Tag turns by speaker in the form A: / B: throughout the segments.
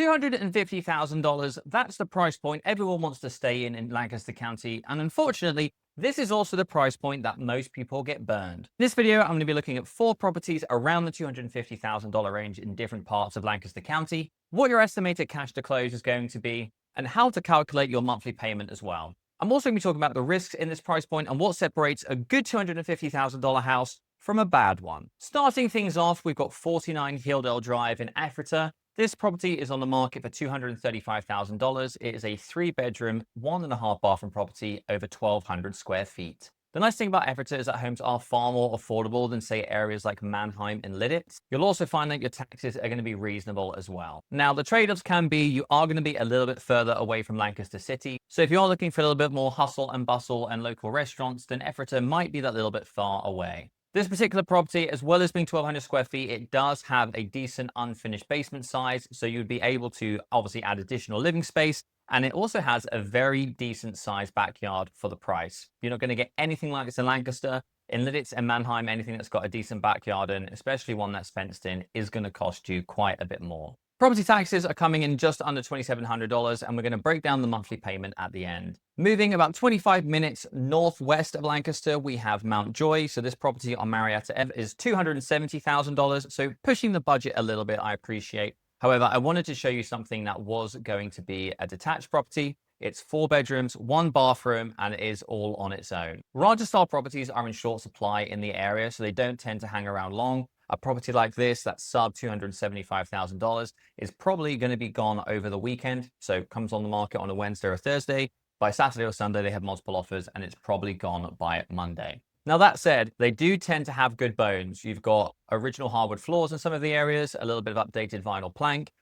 A: $250,000, that's the price point everyone wants to stay in Lancaster County. And unfortunately, this is also the price point that most people get burned. In this video, I'm going to be looking at 4 properties around the $250,000 range in different parts of Lancaster County, what your estimated cash to close is going to be, and how to calculate your monthly payment as well. I'm also going to be talking about the risks in this price point and what separates a good $250,000 house from a bad one. Starting things off, we've got 49 Hilldale Drive in Ephrata. This property is on the market for $235,000. It is a 3-bedroom, 1.5 bathroom property over 1,200 square feet. The nice thing about Ephrata is that homes are far more affordable than, say, areas like Mannheim and Lidditz. You'll also find that your taxes are going to be reasonable as well. Now, the trade-offs can be you are going to be a little bit further away from Lancaster City. So if you're looking for a little bit more hustle and bustle and local restaurants, then Ephrata might be that little bit far away. This particular property, as well as being 1,200 square feet, it does have a decent unfinished basement size. So you'd be able to obviously add additional living space. And it also has a very decent sized backyard for the price. You're not going to get anything like this in Lancaster. In Lidditz and Mannheim, anything that's got a decent backyard, and especially one that's fenced in, is going to cost you quite a bit more. Property taxes are coming in just under $2,700, and we're going to break down the monthly payment at the end. Moving about 25 minutes northwest of Lancaster, we have Mount Joy. So this property on Marietta Ave is $270,000. So pushing the budget a little bit, I appreciate. However, I wanted to show you something that was going to be a detached property. It's 4 bedrooms, 1 bathroom, and it is all on its own. Rancher style properties are in short supply in the area, so they don't tend to hang around long. A property like this, that's sub $275,000, is probably going to be gone over the weekend. So it comes on the market on a Wednesday or Thursday. By Saturday or Sunday, they have multiple offers, and it's probably gone by Monday. Now, that said, they do tend to have good bones. You've got original hardwood floors in some of the areas, a little bit of updated vinyl plank,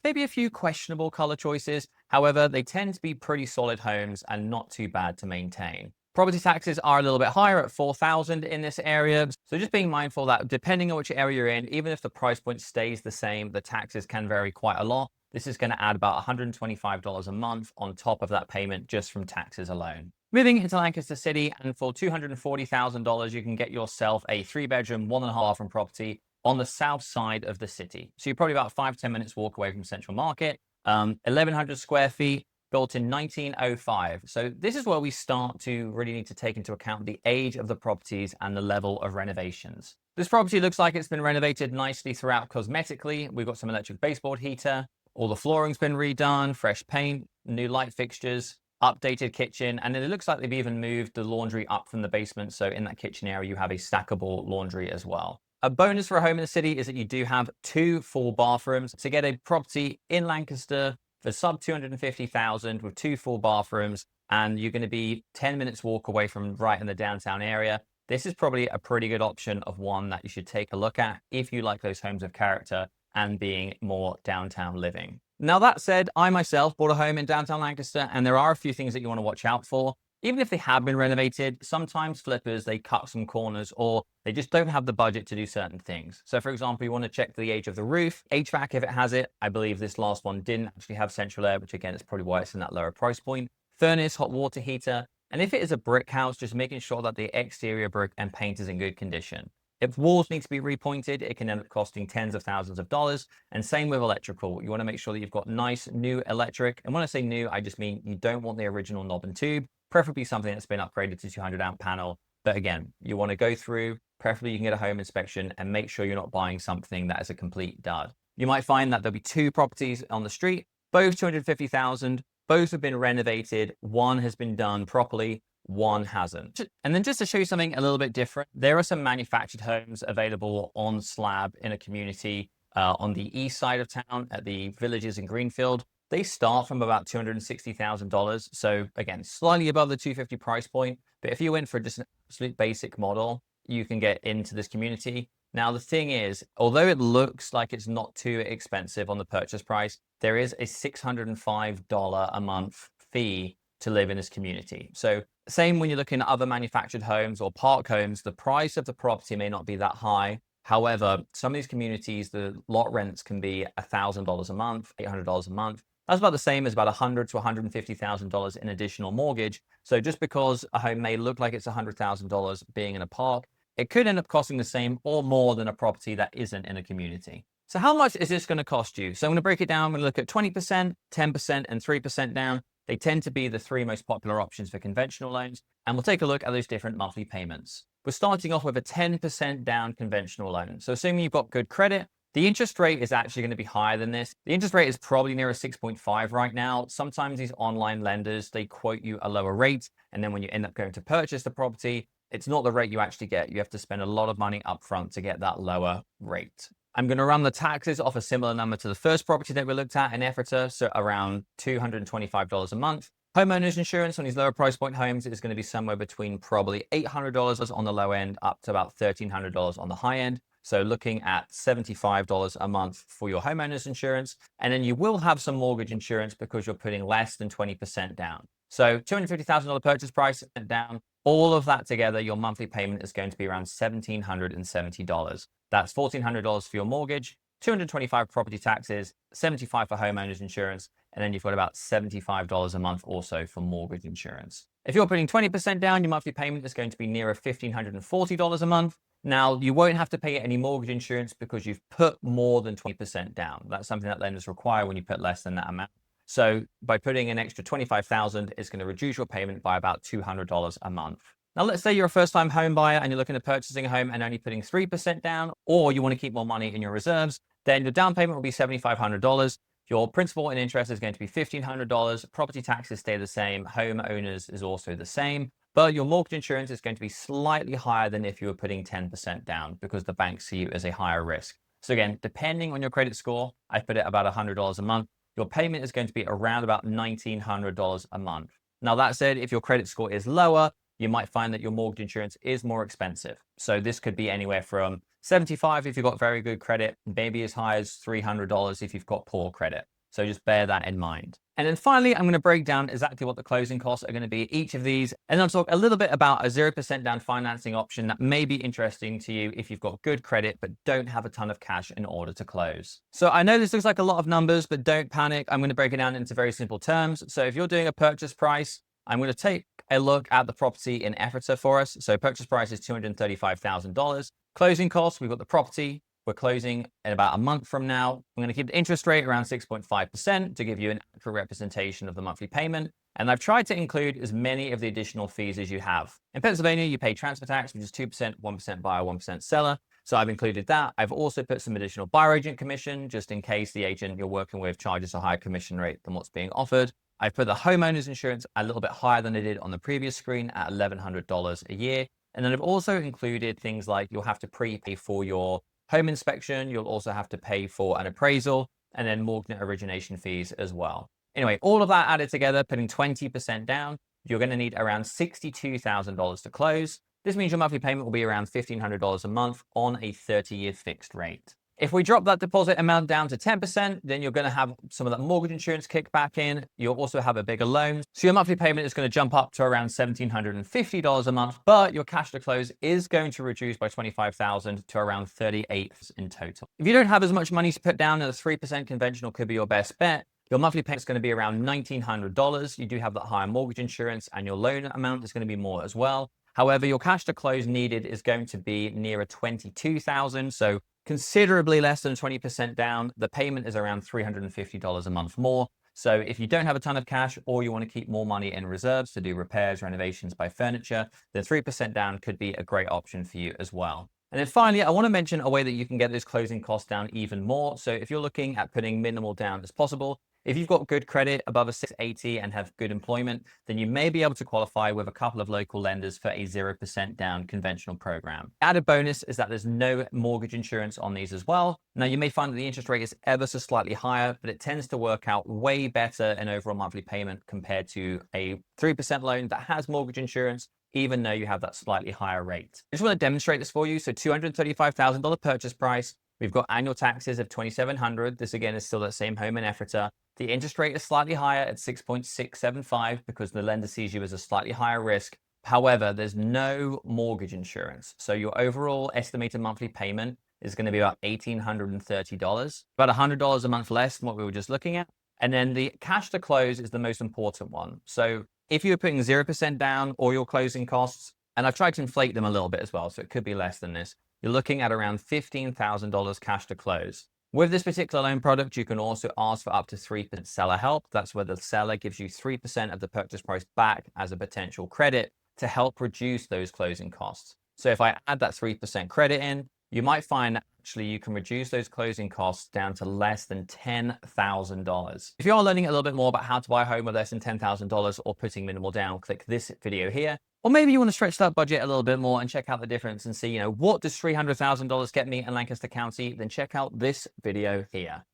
A: maybe a few questionable color choices. However, they tend to be pretty solid homes and not too bad to maintain. Property taxes are a little bit higher at $4,000 in this area. So just being mindful that depending on which area you're in, even if the price point stays the same, the taxes can vary quite a lot. This is going to add about $125 a month on top of that payment just from taxes alone. Moving into Lancaster City, and for $240,000, you can get yourself a 3-bedroom, 1.5 bathroom property on the south side of the city. So you're probably about 5-10 minutes walk away from Central Market, 1,100 square feet, built in 1905. So this is where we start to really need to take into account the age of the properties and the level of renovations. This property looks like it's been renovated nicely throughout cosmetically. We've got some electric baseboard heater, all the flooring's been redone, fresh paint, new light fixtures, updated kitchen, and it looks like they've even moved the laundry up from the basement. So in that kitchen area, you have a stackable laundry as well. A bonus for a home in the city is that you do have 2 full bathrooms. To get a property in Lancaster for sub $250,000 with 2 full bathrooms, and you're going to be 10 minutes walk away from right in the downtown area, this is probably a pretty good option of one that you should take a look at if you like those homes of character and being more downtown living. Now, that said, I myself bought a home in downtown Lancaster, and there are a few things that you want to watch out for. Even if they have been renovated, sometimes flippers, they cut some corners, or they just don't have the budget to do certain things. So for example, you want to check the age of the roof, HVAC if it has it. I believe this last one didn't actually have central air, which again is probably why it's in that lower price point. Furnace, hot water heater. And if it is a brick house, just making sure that the exterior brick and paint is in good condition. If walls need to be repointed, it can end up costing tens of thousands of dollars. And same with electrical. You want to make sure that you've got nice new electric. And when I say new, I just mean you don't want the original knob and tube, preferably something that's been upgraded to 200 amp panel. But again, you want to go through, preferably you can get a home inspection and make sure you're not buying something that is a complete dud. You might find that there'll be 2 properties on the street, both 250,000, both have been renovated. One has been done properly, one hasn't. And then just to show you something a little bit different, there are some manufactured homes available on slab in a community on the east side of town at the Villages in Greenfield. They start from about $260,000. So again, slightly above the 250 price point. But if you went for just an absolute basic model, you can get into this community. Now, the thing is, although it looks like it's not too expensive on the purchase price, there is a $605 a month fee to live in this community. So same when you're looking at other manufactured homes or park homes, the price of the property may not be that high. However, some of these communities, the lot rents can be $1,000 a month, $800 a month. That's about the same as about $100,000 to $150,000 in additional mortgage. So just because a home may look like it's $100,000 being in a park, it could end up costing the same or more than a property that isn't in a community. So how much is this going to cost you? So I'm going to break it down. I'm going to look at 20%, 10%, and 3% down. They tend to be the three most popular options for conventional loans. And we'll take a look at those different monthly payments. We're starting off with a 10% down conventional loan. So assuming you've got good credit, the interest rate is actually going to be higher than this. The interest rate is probably near a 6.5 right now. Sometimes these online lenders, they quote you a lower rate. And then when you end up going to purchase the property, it's not the rate you actually get. You have to spend a lot of money upfront to get that lower rate. I'm going to run the taxes off a similar number to the first property that we looked at in Ephrata, so around $225 a month. Homeowners insurance on these lower price point homes is going to be somewhere between probably $800 on the low end up to about $1,300 on the high end. So looking at $75 a month for your homeowners insurance. And then you will have some mortgage insurance because you're putting less than 20% down. So $250,000 purchase price down. All of that together, your monthly payment is going to be around $1,770. That's $1,400 for your mortgage, $225 property taxes, $75 for homeowners insurance, and then you've got about $75 a month also for mortgage insurance. If you're putting 20% down, your monthly payment is going to be nearer $1,540 a month. Now, you won't have to pay any mortgage insurance because you've put more than 20% down. That's something that lenders require when you put less than that amount. So by putting an extra $25,000, it's going to reduce your payment by about $200 a month. Now, let's say you're a first-time home buyer and you're looking at purchasing a home and only putting 3% down, or you want to keep more money in your reserves, then your down payment will be $7,500. Your principal and interest is going to be $1,500. Property taxes stay the same. Homeowners is also the same. But your mortgage insurance is going to be slightly higher than if you were putting 10% down because the banks see you as a higher risk. So again, depending on your credit score, I put it about $100 a month. Your payment is going to be around about $1,900 a month. Now, that said, if your credit score is lower, you might find that your mortgage insurance is more expensive. So this could be anywhere from $75 if you've got very good credit, maybe as high as $300 if you've got poor credit. So just bear that in mind. And then finally, I'm going to break down exactly what the closing costs are going to be each of these. And I'll talk a little bit about a 0% down financing option that may be interesting to you if you've got good credit, but don't have a ton of cash in order to close. So I know this looks like a lot of numbers, but don't panic. I'm going to break it down into very simple terms. So if you're doing a purchase price, I'm going to take a look at the property in Ephrata for us. So purchase price is $235,000. Closing costs, we've got the property. We're closing in about a month from now. I'm going to keep the interest rate around 6.5% to give you an accurate representation of the monthly payment. And I've tried to include as many of the additional fees as you have. In Pennsylvania, you pay transfer tax, which is 2%, 1% buyer, 1% seller. So I've included that. I've also put some additional buyer agent commission, just in case the agent you're working with charges a higher commission rate than what's being offered. I've put the homeowner's insurance a little bit higher than I did on the previous screen at $1,100 a year. And then I've also included things like you'll have to prepay for your home inspection. You'll also have to pay for an appraisal and then mortgage origination fees as well. Anyway, all of that added together, putting 20% down, you're going to need around $62,000 to close. This means your monthly payment will be around $1,500 a month on a 30-year fixed rate. If we drop that deposit amount down to 10%, then you're going to have some of that mortgage insurance kick back in. You'll also have a bigger loan. So your monthly payment is going to jump up to around $1,750 a month, but your cash to close is going to reduce by $25,000 to around $38,000 in total. If you don't have as much money to put down, then a 3% conventional could be your best bet. Your monthly payment is going to be around $1,900. You do have that higher mortgage insurance and your loan amount is going to be more as well. However, your cash to close needed is going to be nearer $22,000. So considerably less than 20% down. The payment is around $350 a month more. So if you don't have a ton of cash or you want to keep more money in reserves to do repairs, renovations, buy furniture, then 3% down could be a great option for you as well. And then finally, I want to mention a way that you can get those closing costs down even more. So if you're looking at putting minimal down as possible, if you've got good credit above a 680 and have good employment, then you may be able to qualify with a couple of local lenders for a 0% down conventional program. Added bonus is that there's no mortgage insurance on these as well. Now, you may find that the interest rate is ever so slightly higher, but it tends to work out way better in overall monthly payment compared to a 3% loan that has mortgage insurance, even though you have that slightly higher rate. I just want to demonstrate this for you. So $235,000 purchase price. We've got annual taxes of $2,700. This again is still the same home in Ephrata. The interest rate is slightly higher at 6.675 because the lender sees you as a slightly higher risk. However, there's no mortgage insurance. So your overall estimated monthly payment is going to be about $1,830, about $100 a month less than what we were just looking at. And then the cash to close is the most important one. So if you're putting 0% down or your closing costs, and I've tried to inflate them a little bit as well, so it could be less than this, you're looking at around $15,000 cash to close. With this particular loan product, you can also ask for up to 3% seller help. That's where the seller gives you 3% of the purchase price back as a potential credit to help reduce those closing costs. So if I add that 3% credit in, you might find actually you can reduce those closing costs down to less than $10,000. If you are learning a little bit more about how to buy a home with less than $10,000 or putting minimal down, click this video here. Or maybe you want to stretch that budget a little bit more and check out the difference and see, what does $300,000 get me in Lancaster County? Then check out this video here.